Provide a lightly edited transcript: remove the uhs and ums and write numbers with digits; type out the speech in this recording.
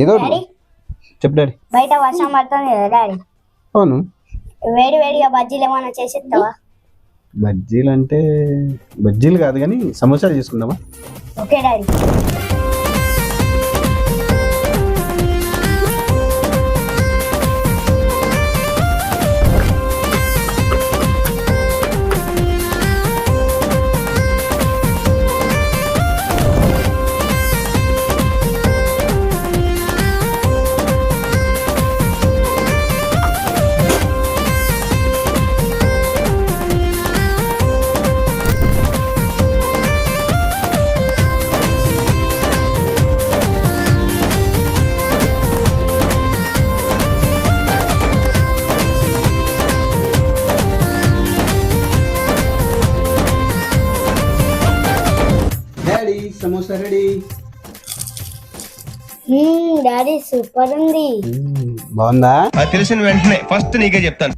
ఏదో డాడీ చెప్పు డాడీ. బయట వర్షం పడుతుంది కదా డాడీ, అవును. వేడి వేడిగా బజ్జీలు ఏమైనా చేసిస్తావా? బజ్జీలు అంటే బజ్జీలు కాదు కానీ సమోసాలు చేసుకుందామా? Okay daddy. Daddy samosa ready. Daddy super ఉంది. బాగుందా? తెలిసిన వెంటనే ఫస్ట్ నీకే చెప్తాను.